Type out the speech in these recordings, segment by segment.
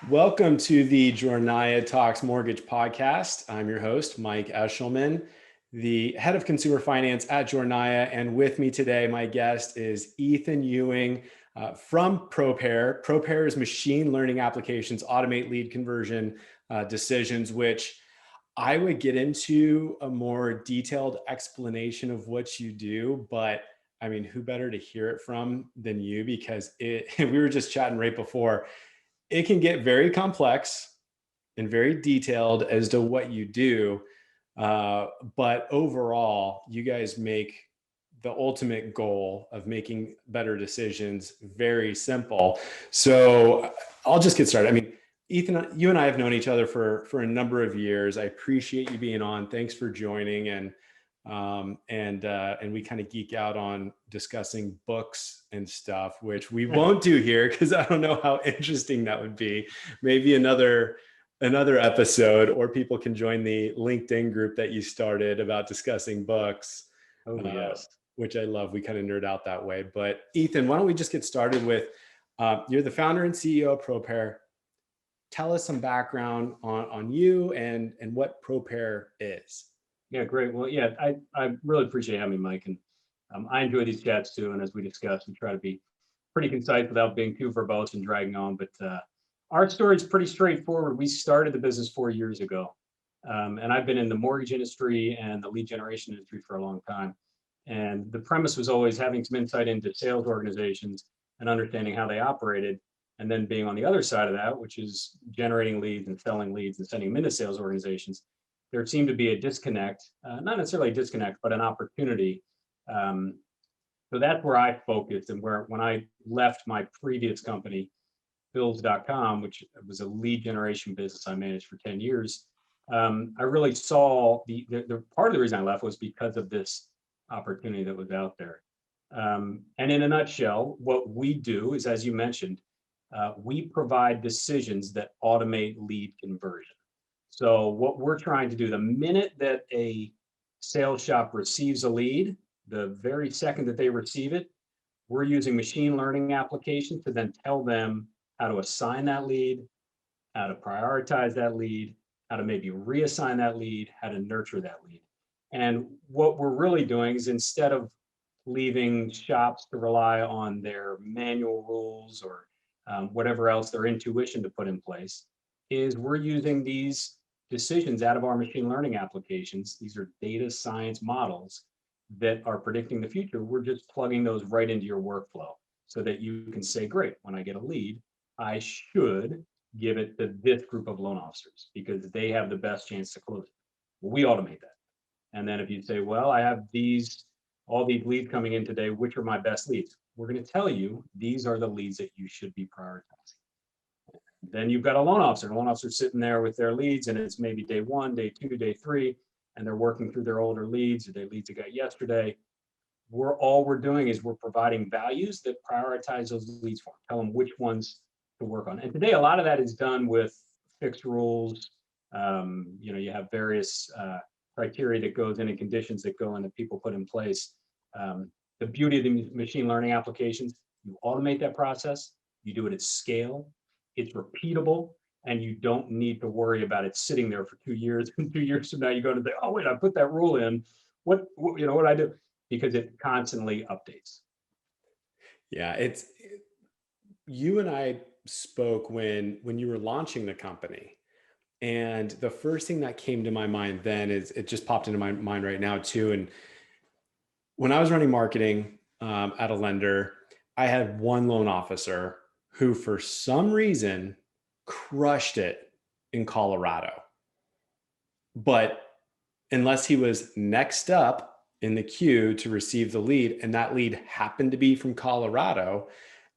Welcome to the Jornaya Talks Mortgage podcast. I'm your host, Mike Eshelman, the head of consumer finance at Jornaya. And with me today, my guest is Ethan Ewing from ProPair. ProPair is machine learning applications, automate lead conversion decisions, which I would get into a more detailed explanation of what you do, but I mean, who better to hear it from than you? Because we were just chatting right before. It can get very complex and very detailed as to what you do. But overall, you guys make the ultimate goal of making better decisions very simple. So I'll just get started. I mean, Ethan, you and I have known each other for a number of years. I appreciate you being on. Thanks for joining. And we kind of geek out on discussing books and stuff, which we won't do here because I don't know how interesting that would be. Maybe another episode, or people can join the LinkedIn group that you started about discussing books. Oh, yes. Which I love. We kind of nerd out that way. But Ethan, why don't we just get started with, you're the founder and CEO of ProPair. Tell us some background on you and what ProPair is. Yeah, great. Well, yeah, I really appreciate having me, Mike. And I enjoy these chats too. And as we discussed, we try to be pretty concise without being too verbose and dragging on. But our story is pretty straightforward. We started the business 4 years ago. And I've been in the mortgage industry and the lead generation industry for a long time. And the premise was always having some insight into sales organizations and understanding how they operated. And then being on the other side of that, which is generating leads and selling leads and sending them into sales organizations, there seemed to be a disconnect, not necessarily a disconnect, but an opportunity. So that's where I focused, and when I left my previous company, Bills.com, which was a lead generation business I managed for 10 years, I really saw the part of the reason I left was because of this opportunity that was out there. And in a nutshell, what we do is, as you mentioned, we provide decisions that automate lead conversion. So what we're trying to do, the minute that a sales shop receives a lead, the very second that they receive it, we're using machine learning applications to then tell them how to assign that lead, how to prioritize that lead, how to maybe reassign that lead, how to nurture that lead. And what we're really doing is, instead of leaving shops to rely on their manual rules or whatever else, their intuition to put in place, is we're using these decisions out of our machine learning applications. These are data science models that are predicting the future. We're just plugging those right into your workflow so that you can say, great, when I get a lead, I should give it to this group of loan officers because they have the best chance to close it. Well, we automate that. And then if you say, well, I have all these leads coming in today, which are my best leads? We're going to tell you these are the leads that you should be prioritizing. Then you've got a loan officer. The loan officer sitting there with their leads, and it's maybe day 1, day 2, day 3, and they're working through their older leads or their leads they got yesterday. All we're doing is we're providing values that prioritize those leads for them, tell them which ones to work on. And today, a lot of that is done with fixed rules. You have various criteria that goes in and conditions that go in that people put in place. The beauty of the machine learning applications, you automate that process, you do it at scale, it's repeatable, and you don't need to worry about it sitting there for 2 years. And 2 years from now, you're going to think, oh, wait, I put that rule in. What I do? Because it constantly updates. Yeah, you and I spoke when you were launching the company. And the first thing that came to my mind then is, it just popped into my mind right now too. And when I was running marketing at a lender, I had one loan officer who for some reason crushed it in Colorado. But unless he was next up in the queue to receive the lead, and that lead happened to be from Colorado,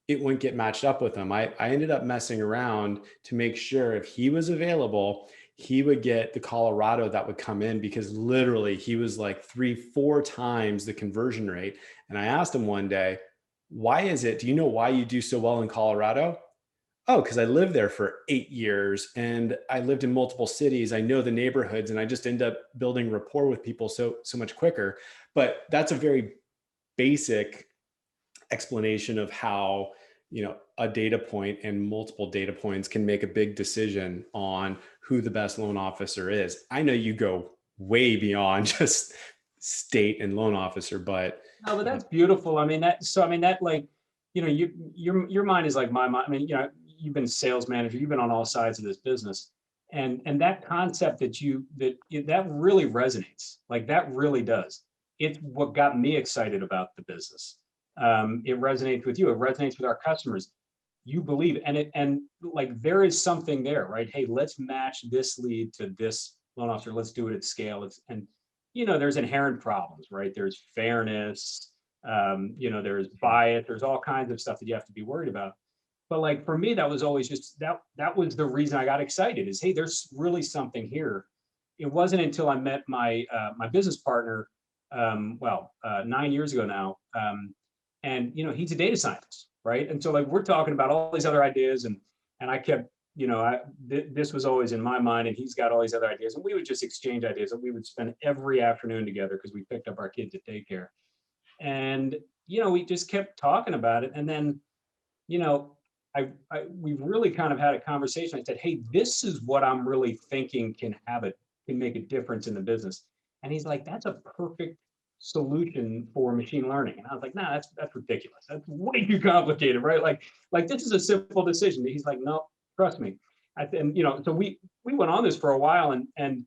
it wouldn't get matched up with him. I ended up messing around to make sure if he was available, he would get the Colorado that would come in, because literally he was like 3-4 times the conversion rate. And I asked him one day, do you know why you do so well in Colorado? Oh, because I lived there for 8 years and I lived in multiple cities. I know the neighborhoods and I just end up building rapport with people so much quicker. But that's a very basic explanation of how a data point and multiple data points can make a big decision on who the best loan officer is. I know you go way beyond just state and loan officer, but No, but that's beautiful. I mean, that like, your mind is like my mind. I mean, you've been sales manager, you've been on all sides of this business. And that concept that really resonates. Like that really does. It's what got me excited about the business. It resonates with you. It resonates with our customers. You believe, and like there is something there, right? Hey, let's match this lead to this loan officer. Let's do it at scale. There's inherent problems, right? There's fairness, there's bias, there's all kinds of stuff that you have to be worried about. But like for me, that was always just that was the reason I got excited is, hey, there's really something here. It wasn't until I met my business partner, 9 years ago now, and he's a data scientist, right? And so like we're talking about all these other ideas, and I kept, this was always in my mind, and he's got all these other ideas, and we would just exchange ideas, and we would spend every afternoon together because we picked up our kids at daycare, and we just kept talking about it, and then we really kind of had a conversation. I said, hey, this is what I'm really thinking can make a difference in the business, and he's like, that's a perfect solution for machine learning. And I was like, nah, that's ridiculous. That's way too complicated, right? Like this is a simple decision. He's like, no, trust me. So we went on this for a while, and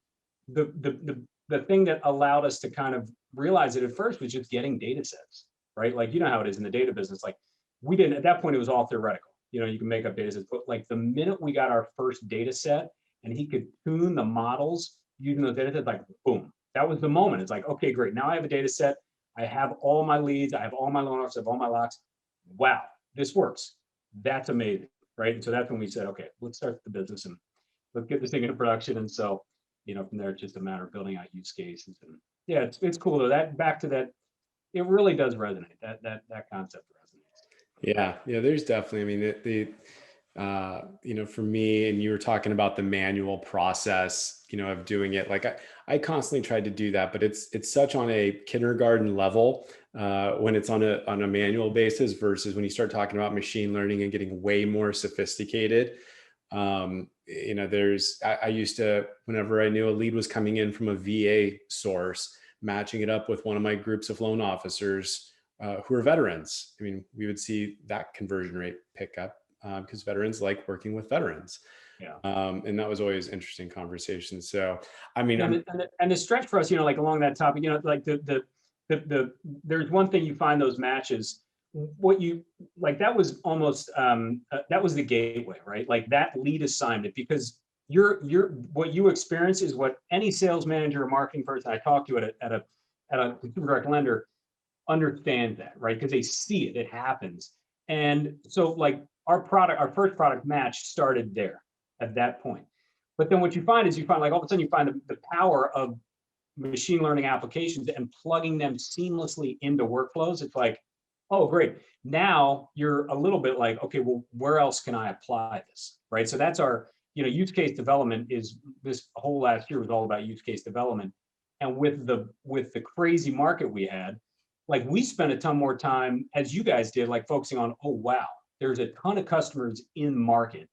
the thing that allowed us to kind of realize it at first was just getting data sets, right? Like, how it is in the data business. Like we didn't, at that point, it was all theoretical. You can make up data sets, but like the minute we got our first data set and he could tune the models using those data sets, like boom, that was the moment. It's like, okay, great. Now I have a data set. I have all my leads. I have all my loan officers. I have all my locks. Wow, this works. That's amazing, right? And so that's when we said, okay, let's start the business and let's get this thing into production. And so, from there, it's just a matter of building out use cases. And yeah, it's cool though. That back to that, it really does resonate. That concept resonates. yeah, there's definitely, I mean, for me, and you were talking about the manual process, of doing it. Like I constantly tried to do that, but it's such on a kindergarten level when it's on a manual basis versus when you start talking about machine learning and getting way more sophisticated. I used to, whenever I knew a lead was coming in from a VA source, matching it up with one of my groups of loan officers who are veterans. I mean, we would see that conversion rate pick up because veterans like working with veterans. Yeah. And that was always interesting conversation. So, I mean, and the stretch for us, like along that topic, like there's one thing you find those matches, what you like, that was almost, that was the gateway, right? Like that lead assignment, because what you experience is what any sales manager or marketing person I talk to at a consumer direct lender understands that, right? Because they see it happens. And so like our first product match started there at that point. But then what you find is like all of a sudden you find the power of machine learning applications and plugging them seamlessly into workflows. It's like, oh, great. Now you're a little bit like, okay, well, where else can I apply this, right? So that's our, use case development is this whole last year was all about use case development. And with the crazy market we had, like we spent a ton more time, as you guys did, like focusing on, oh, wow, there's a ton of customers in market.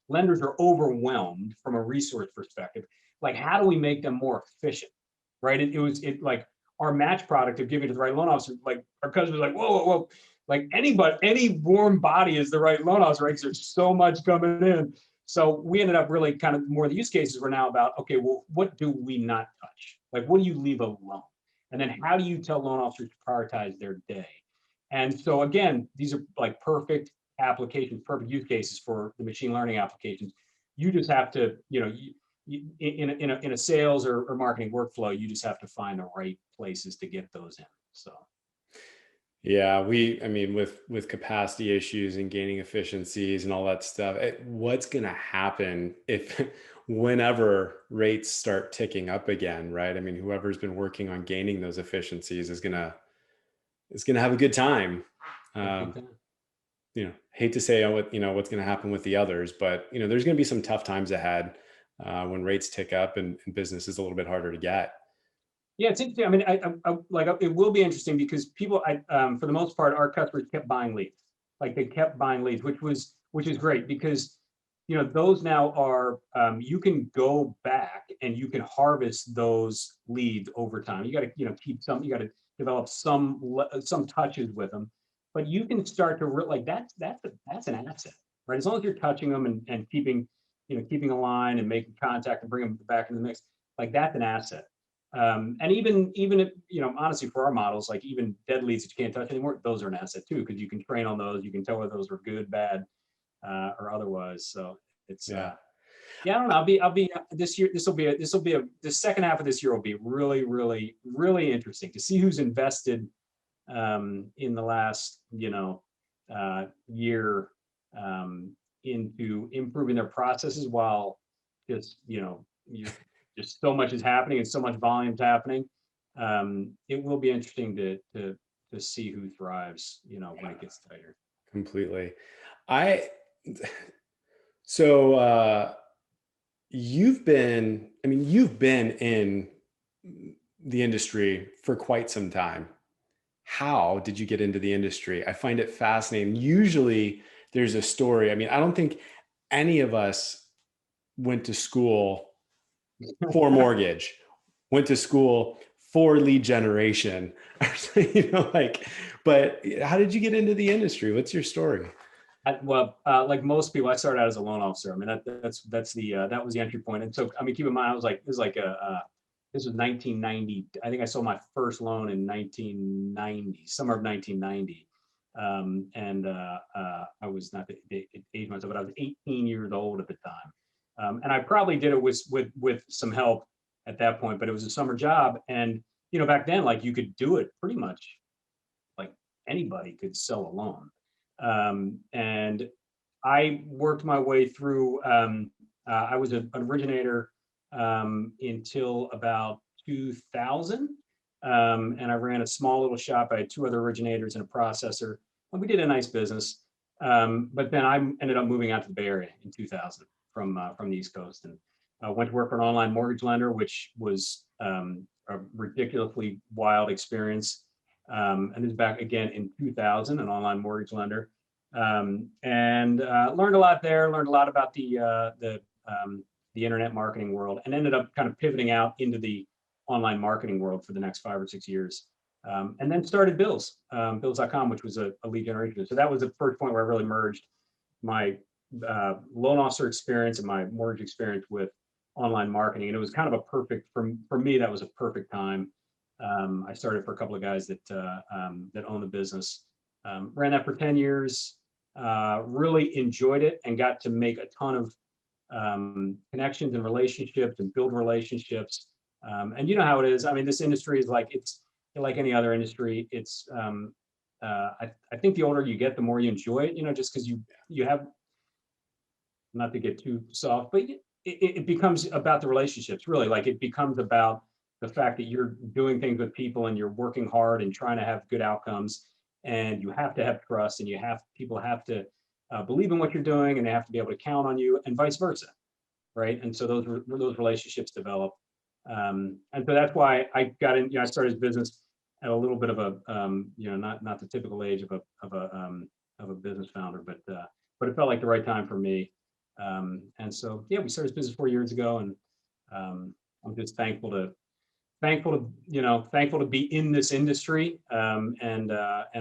Lenders are overwhelmed from a resource perspective. Like, how do we make them more efficient, right? It was like our match product of giving it to the right loan officer, like our customers like, whoa, like any warm body is the right loan officer, right? Because there's so much coming in. So we ended up really kind of more the use cases were now about, okay, well, what do we not touch? Like, what do you leave alone? And then how do you tell loan officers to prioritize their day? And so again, these are like perfect applications, perfect use cases for the machine learning applications. You just have to, in a sales or marketing workflow, you just have to find the right places to get those in. So. Yeah, I mean, with capacity issues and gaining efficiencies and all that stuff, what's going to happen whenever rates start ticking up again, right? I mean, whoever's been working on gaining those efficiencies is going to have a good time. Hate to say what's going to happen with the others, but there's going to be some tough times ahead when rates tick up and business is a little bit harder to get. Yeah, it's interesting. I mean, I like it will be interesting because people, for the most part, our customers kept buying leads. like they kept buying leads, which is great because those now are you can go back and you can harvest those leads over time. You got to keep some, you got to develop some touches with them, but you can start to like that's an asset, right? As long as you're touching them and keeping keeping a line and making contact and bringing them back in the mix, like that's an asset. And even if, honestly, for our models, like even dead leads that you can't touch anymore, those are an asset too, because you can train on those. You can tell whether those are good, bad, or otherwise. So it's Yeah. yeah, I don't know. I'll be this year. The second half of this year will be really, really, really interesting to see who's invested in the last year into improving their processes while just you just so much is happening and so much volume's happening. It will be interesting to see who thrives when it gets tighter. Completely. I so you've been in the industry for quite some time. How did you get into the industry? I find it fascinating. Usually there's a story. I mean, I don't think any of us went to school for mortgage, went to school for lead generation, like, but how did you get into the industry? What's your story? Well, like most people, I started out as a loan officer. I mean, that's the that was the entry point. And so, I mean, keep in mind, I was like, this was 1990. I think I sold my first loan in 1990, summer of 1990. And I was not the age myself, but I was 18 years old at the time. And I probably did it with some help at that point, but it was a summer job. And back then, like you could do it pretty much like anybody could sell a loan. And I worked my way through. I was an originator until about 2000, and I ran a small little shop. I had two other originators and a processor, and we did a nice business. But then I ended up moving out to the Bay Area in 2000 from the East Coast, and went to work for an online mortgage lender, which was a ridiculously wild experience. And this is back again in 2000, an online mortgage lender, and learned a lot there. Learned a lot about the internet marketing world, and ended up kind of pivoting out into the online marketing world for the next 5 or 6 years, and then started Bills.com, which was a lead generation. So that was the first point where I really merged my loan officer experience and my mortgage experience with online marketing, and it was kind of a perfect for me. That was a perfect time. I started for a couple of guys that own the business. Ran that for 10 years. Really enjoyed it and got to make a ton of connections and relationships and build relationships. And you know how it is. I mean, this industry is it's like any other industry. It's I think the older you get, the more you enjoy it. Just because you have, not to get too soft, but it becomes about the relationships. Really, like it becomes about the fact that you're doing things with people and you're working hard and trying to have good outcomes, and you have to have trust, and people have to believe in what you're doing, and they have to be able to count on you, and vice versa, right? And so those relationships develop, and so that's why I got in. I started this business at a little bit of a not the typical age of a business founder, but it felt like the right time for me, and so yeah, we started this business 4 years ago, and I'm just thankful to be in this industry, and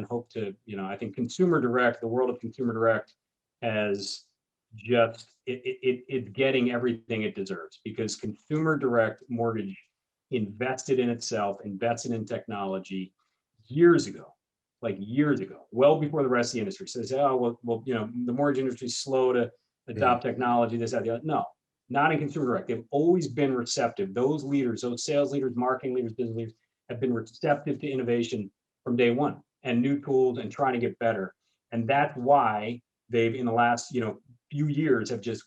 hope to, I think consumer direct, the world of consumer direct has just it's getting everything it deserves, because consumer direct mortgage invested in itself, invested in technology years ago, well before the rest of the industry. So they say, oh, well, the mortgage industry is slow to adopt technology, this, that, the other. No, not in consumer direct. They've always been receptive. Those leaders, those sales leaders, marketing leaders, business leaders, have been receptive to innovation from day one, and new tools, and trying to get better. And that's why they've, in the last few years, have just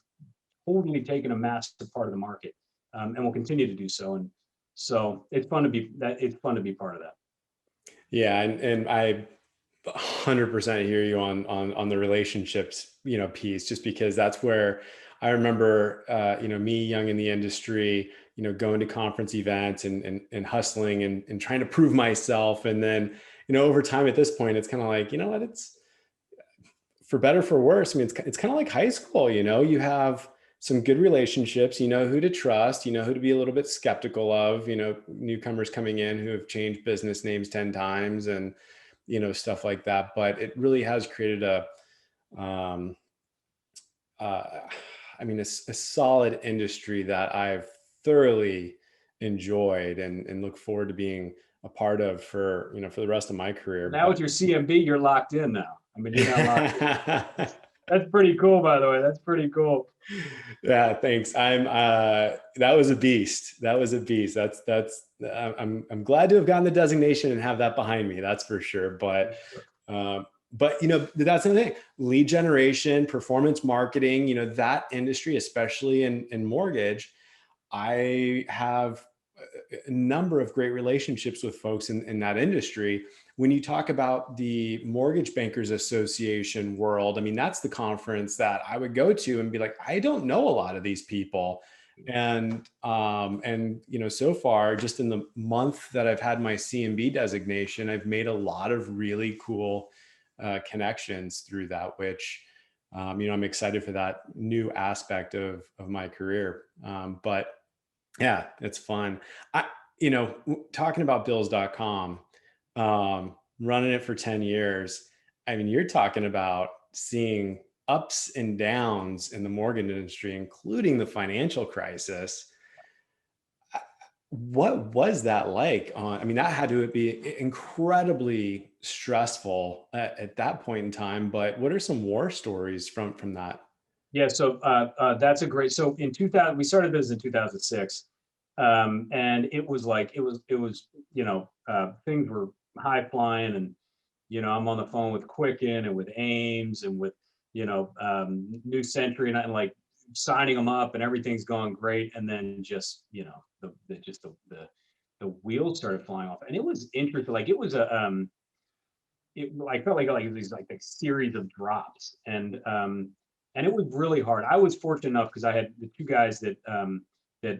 totally taken a massive part of the market, and will continue to do so. And so it's fun to be part of that. Yeah, and I 100% hear you on the relationships, piece, just because that's where I remember, me young in the industry, going to conference events and hustling and trying to prove myself. And then, over time at this point, it's kind of like, you know what, for better, for worse, I mean, it's kind of like high school, you have some good relationships, you know who to trust, you know who to be a little bit skeptical of, newcomers coming in who have changed business names 10 times and, stuff like that. But it really has created um, uh, a solid industry that I've thoroughly enjoyed and look forward to being a part of for the rest of my career. Now with But your CMB, you're locked in now. I mean, you're now locked in. That's pretty cool, by the way. That's pretty cool. yeah, thanks. That was a beast. That was a beast. I'm glad to have gotten the designation and have that behind me. That's for sure. But that's the thing. Lead generation, performance marketing, that industry, especially in mortgage, I have a number of great relationships with folks in that industry. When you talk about the Mortgage Bankers Association world, I mean, that's the conference that I would go to and be like, I don't know a lot of these people. And so far, just in the month that I've had my CMB designation, I've made a lot of really cool connections through that, which I'm excited for that new aspect of my career. But yeah, it's fun. Talking about bills.com, running it for 10 years. I mean, you're talking about seeing ups and downs in the mortgage industry, including the financial crisis. What was that like that had to be incredibly stressful at that point in time, but what are some war stories from that? Yeah, so that's a great. So in 2000, we started business in 2006, and it was like things were high flying, and I'm on the phone with Quicken and with Ames and with New Century, and like signing them up, and everything's going great, and then just the wheels started flying off, and it was interesting. Like it was it like felt like these like a series of drops, and it was really hard. I was fortunate enough because I had the two guys that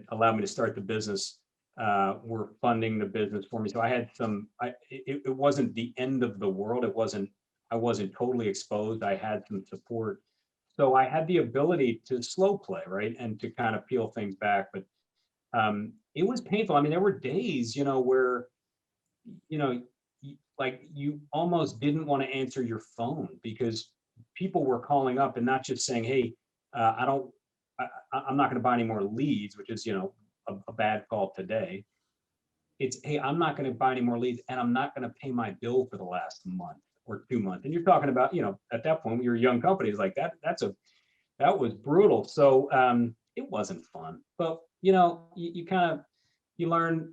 allowed me to start the business were funding the business for me. So I had it wasn't the end of the world. I wasn't totally exposed. I had some support. So I had the ability to slow play, right? And to kind of peel things back. But it was painful. I mean, there were days, where, you know, like you almost didn't want to answer your phone because people were calling up and not just saying, "Hey, I don't, I'm not going to buy any more leads," which is a bad call today. It's, "Hey, I'm not going to buy any more leads, and I'm not going to pay my bill for the last month or 2 months." And you're talking about, at that point, when you're a young company, it's like that. That was brutal. So it wasn't fun, but you kind of you learn,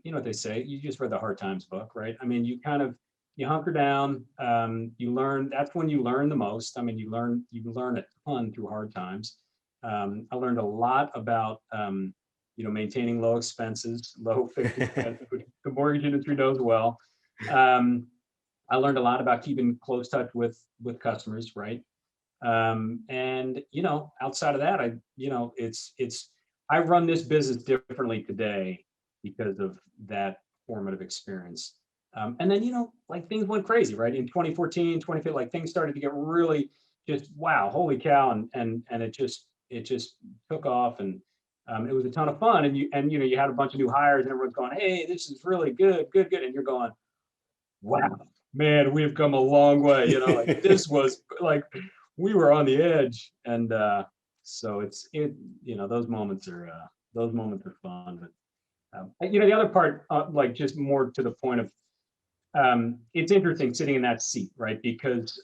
what they say, you just read the Hard Times book, right? I mean, you hunker down, you learn. That's when you learn the most. I mean, you learn a ton through hard times. I learned a lot about, maintaining low expenses, low fixed expenses, which the mortgage industry knows well. I learned a lot about keeping close touch with customers, right? And outside of that, I run this business differently today because of that formative experience. And then like things went crazy, right? In 2014, 2015, like things started to get really just wow, holy cow, and it just took off, and it was a ton of fun. And you had a bunch of new hires, and everyone's going, "Hey, this is really good, good, good," and you're going, "Wow, man, we've come a long way." Like this was like we were on the edge, and so those moments are fun. But the other part, like just more to the point of, it's interesting sitting in that seat, right? Because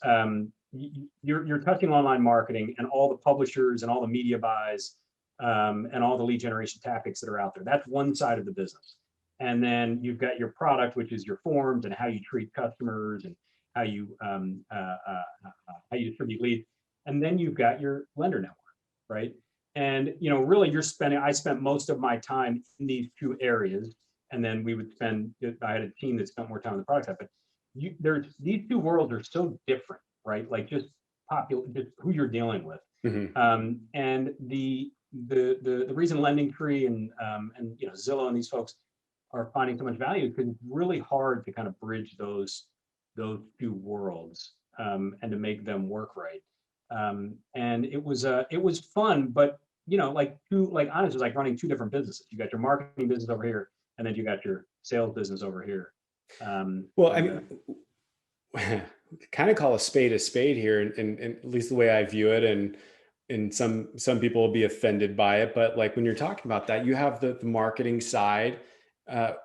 you're touching online marketing and all the publishers and all the media buys, and all the lead generation tactics that are out there. That's one side of the business. And then you've got your product, which is your forms and how you treat customers and how you distribute leads. And then you've got your lender network, right? And really, I spent most of my time in these two areas, and then I had a team that spent more time on the product side. But these two worlds are so different, right? Like just who you're dealing with. Mhm. And the reason LendingTree and Zillow and these folks are finding so much value because it's really hard to kind of bridge those two worlds. and to make them work right. And it was fun, but like honestly, it was like running two different businesses. You got your marketing business over here, and then you got your sales business over here. Well, I And mean, kind of call a spade here, and at least the way I view it, and some people will be offended by it, but like when you're talking about that, you have the marketing side,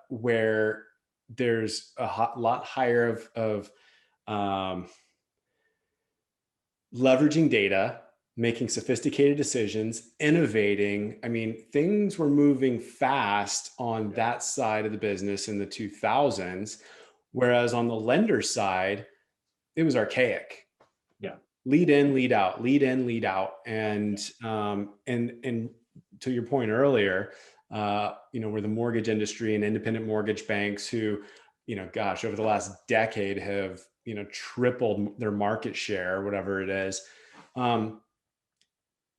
where there's a lot higher of um, leveraging data, making sophisticated decisions, innovating. I mean, things were moving fast on yeah, that side of the business in the 2000s, whereas on the lender side, it was archaic. yeah, Lead in, lead out, lead in, lead out. yeah, And to your point earlier, where the mortgage industry and independent mortgage banks who, gosh, over the last decade have, tripled their market share, whatever it is. Um,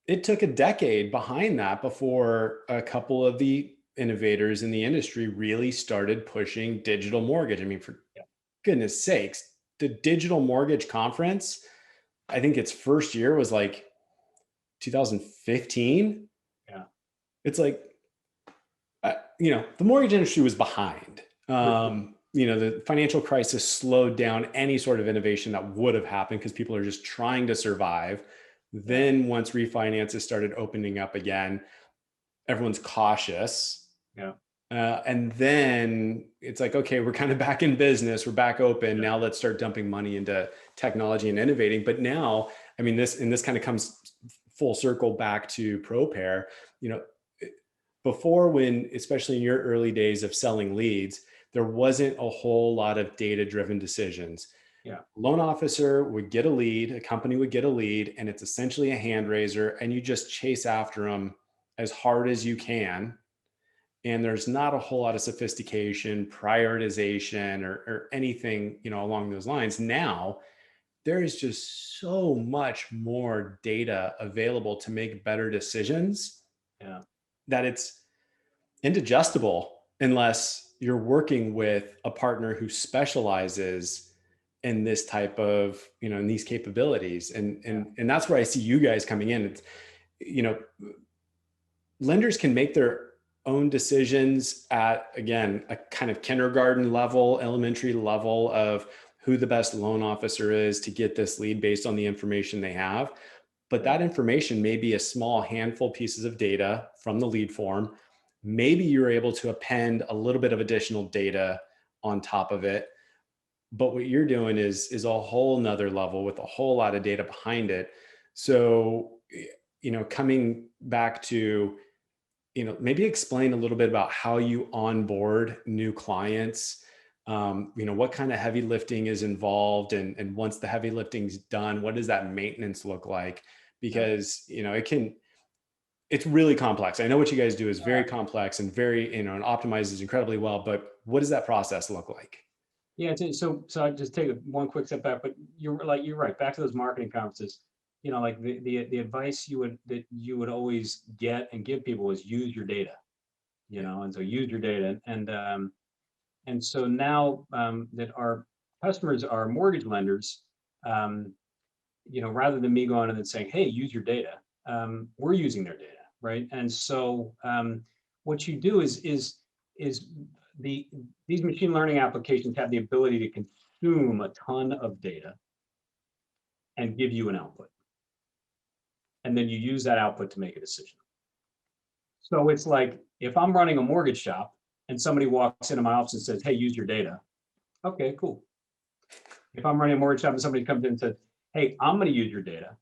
it took a decade behind that before a couple of the innovators in the industry really started pushing digital mortgage. I mean, for yeah. goodness sakes, the digital mortgage conference, I think its first year was like 2015. Yeah. It's like, the mortgage industry was behind. For sure. The financial crisis slowed down any sort of innovation that would have happened because people are just trying to survive. Yeah. Then once refinances started opening up again, everyone's cautious. Yeah. And then it's like, okay, we're kind of back in business. We're back open. Yeah. Now let's start dumping money into technology and innovating. But now, I mean, this kind of comes full circle back to ProPair. You know, before, when, especially in your early days of selling leads, there wasn't a whole lot of data driven decisions. Yeah. Loan officer would get a lead, a company would get a lead, and it's essentially a hand raiser, and you just chase after them as hard as you can. And there's not a whole lot of sophistication, prioritization, or anything, along those lines. Now there is just so much more data available to make better decisions Yeah. that it's indigestible unless you're working with a partner who specializes in this type of, in these capabilities. and Yeah. and and that's where I see you guys coming in. It's, you know lenders can make their own decisions at, again, a kind of kindergarten level, elementary level of who the best loan officer is to get this lead based on the information they have. But Yeah. that information may be a small handful pieces of data from the lead form. Maybe you're able to append a little bit of additional data on top of it. But what you're doing is a whole nother level with a whole lot of data behind it. So, coming back to, maybe explain a little bit about how you onboard new clients. What kind of heavy lifting is involved, and once the heavy lifting's done, what does that maintenance look like? Yeah. Because, it's really complex. I know what you guys do is very Yeah. complex and very, and optimizes incredibly well, but what does that process look like? Yeah, so I just take one quick step back, but you're right. Back to those marketing conferences, like the advice you would always get and give people is use your data, Yeah. and so use your data, and so now that our customers are mortgage lenders, um, rather than me going and then saying, hey, use your data, we're using their data, right? And so what you do is the these machine learning applications have the ability to consume a ton of data and give you an output, and then you use that output to make a decision. So it's like if I'm running a mortgage shop and somebody walks into my office and says, hey, use your data. Okay, cool. If I'm running a mortgage shop and somebody comes in and says, hey, I'm going to use your data,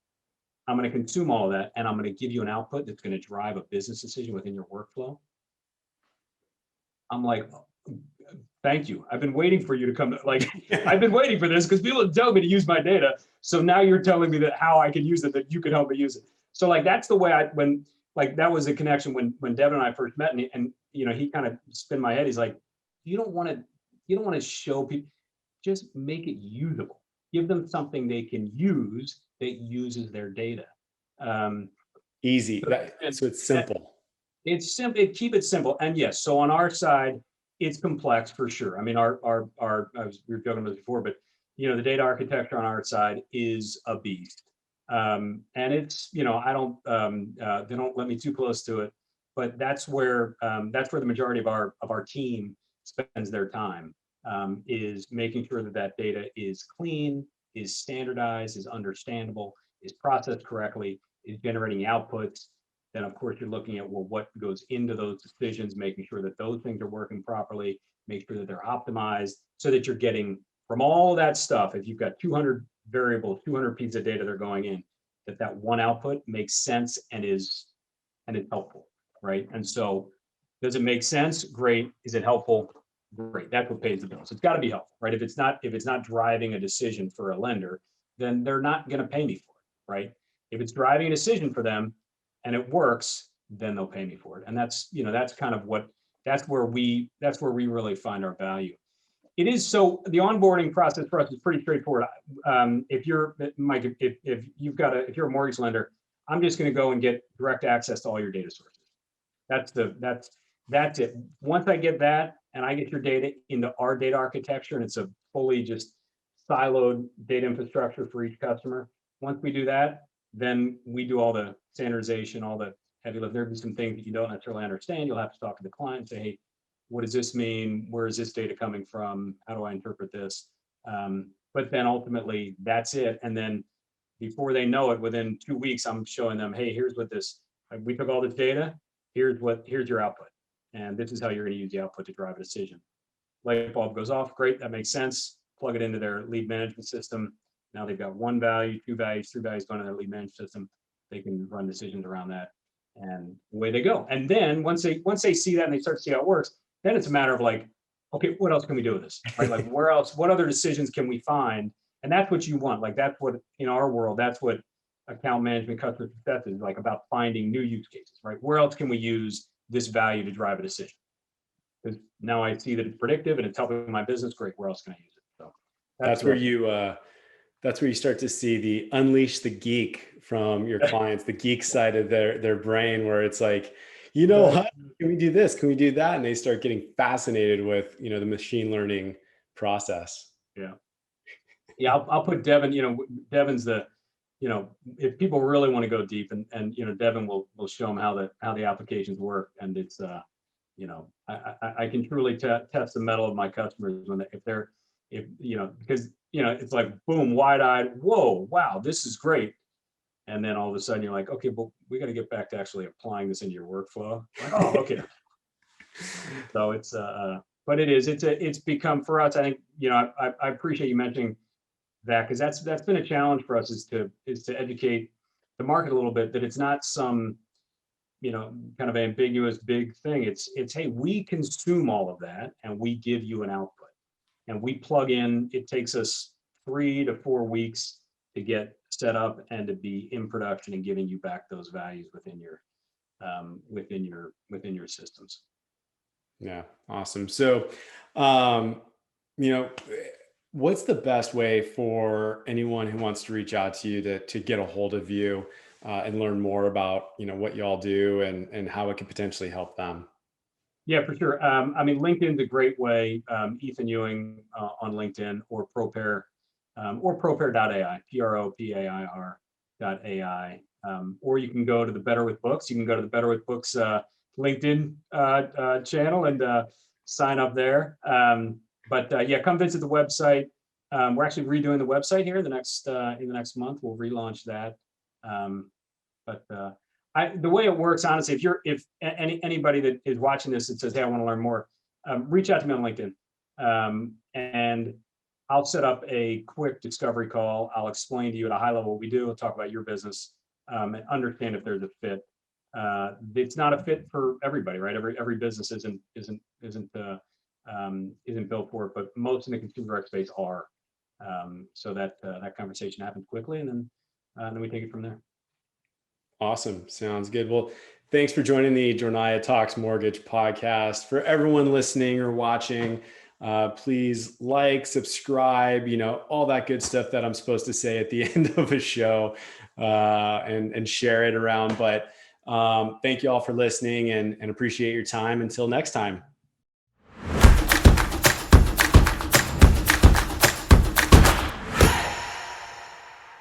I'm going to consume all of that, and I'm going to give you an output that's going to drive a business decision within your workflow. I'm like, thank you. I've been waiting for you to come. I've been waiting for this because people tell me to use my data. So now you're telling me that how I can use it, that you can help me use it. So that's the way that was the connection when Devin and I first met, and he kind of spun my head. He's like, you don't want to show people, just make it usable. Give them something they can use that uses their data. Um, Easy. so, and, So it's simple. it's simple. Keep it simple. And yes, so on our side, it's complex for sure. I mean, we were joking about this before, but the data architecture on our side is a beast. And it's, I don't, they don't let me too close to it, but that's where the majority of our team spends their time, is making sure that that data is clean, is standardized, is understandable, is processed correctly, is generating outputs. Then of course you're looking at, well, what goes into those decisions, making sure that those things are working properly, make sure that they're optimized so that you're getting from all that stuff. If you've got 200 variables, 200 pieces of data that are going in, that one output makes sense and is helpful, right? And so, does it make sense? Great. Is it helpful? Great. That's what pays the bills. It's got to be helpful, right? If it's not driving a decision for a lender, then they're not going to pay me for it, right? If it's driving a decision for them and it works, then they'll pay me for it. And that's kind of that's where we really find our value. It is. So the onboarding process for us is pretty straightforward. If you're Mike, if you're a mortgage lender, I'm just going to go and get direct access to all your data sources. That's it. Once I get that and I get your data into our data architecture, and it's a fully just siloed data infrastructure for each customer. Once we do that, then we do all the standardization, all the heavy lift. There'll be some things that you don't necessarily understand. You'll have to talk to the client and say, hey, what does this mean? Where is this data coming from? How do I interpret this? But then ultimately that's it. And then before they know it, within 2 weeks, I'm showing them, hey, here's what we took all this data. Here's your output. And this is how you're going to use the output to drive a decision. Light bulb goes off. Great. That makes sense. Plug it into their lead management system. Now they've got 1 value, 2 values, 3 values going in their lead management system. They can run decisions around that, and away they go. And then once they see that and they start to see how it works, then it's a matter of like, okay, what else can we do with this, right? Like, where else, what other decisions can we find? And that's what you want. Like, that's what, in our world, that's what account management, customer success is like, about finding new use cases, right? Where else can we use this value to drive a decision? Because now I see that it's predictive and it's helping my business. Great. Where else can I use it? So That's where you start to see the unleash the geek from your clients, the geek side of their brain, where it's like, what? Can we do this? Can we do that? And they start getting fascinated with, the machine learning process. Yeah. Yeah. I'll put Devin, Devin's if people really want to go deep, and Devin will show them how the applications work. And it's, I can truly test the mettle of my customers because it's like, boom, wide-eyed, whoa, wow, this is great. And then all of a sudden you're like, okay, well, we got to get back to actually applying this into your workflow. Like, oh, okay. So it's, but it's become, for us, I think, I appreciate you mentioning that, because that's been a challenge for us, is to educate the market a little bit, that it's not some, kind of ambiguous big thing. It's, hey, we consume all of that and we give you an output. And we plug in. It takes us 3 to 4 weeks to get set up and to be in production and giving you back those values within your systems. Yeah, awesome. So, what's the best way for anyone who wants to reach out to you to get a hold of you and learn more about what y'all do and how it could potentially help them? Yeah, for sure. LinkedIn's a great way. Ethan Ewing on LinkedIn, or ProPair, or ProPair.ai, ProPair.ai. Or you can go to the Better with Books. You can go to the Better with Books LinkedIn channel and sign up there. But come visit the website. We're actually redoing the website here in the next month. We'll relaunch that. The way it works, honestly, if anybody that is watching this that says, hey, I want to learn more, reach out to me on LinkedIn, and I'll set up a quick discovery call. I'll explain to you at a high level what we do. We'll talk about your business, and understand if there's a fit. It's not a fit for everybody, right? Every business isn't built for it, but most in the consumer direct space are. So that conversation happens quickly, and then we take it from there. Awesome. Sounds good. Well, thanks for joining the Jornaya Talks Mortgage podcast. For everyone listening or watching, please like, subscribe, all that good stuff that I'm supposed to say at the end of a show, and share it around. But thank you all for listening, and appreciate your time. Until next time.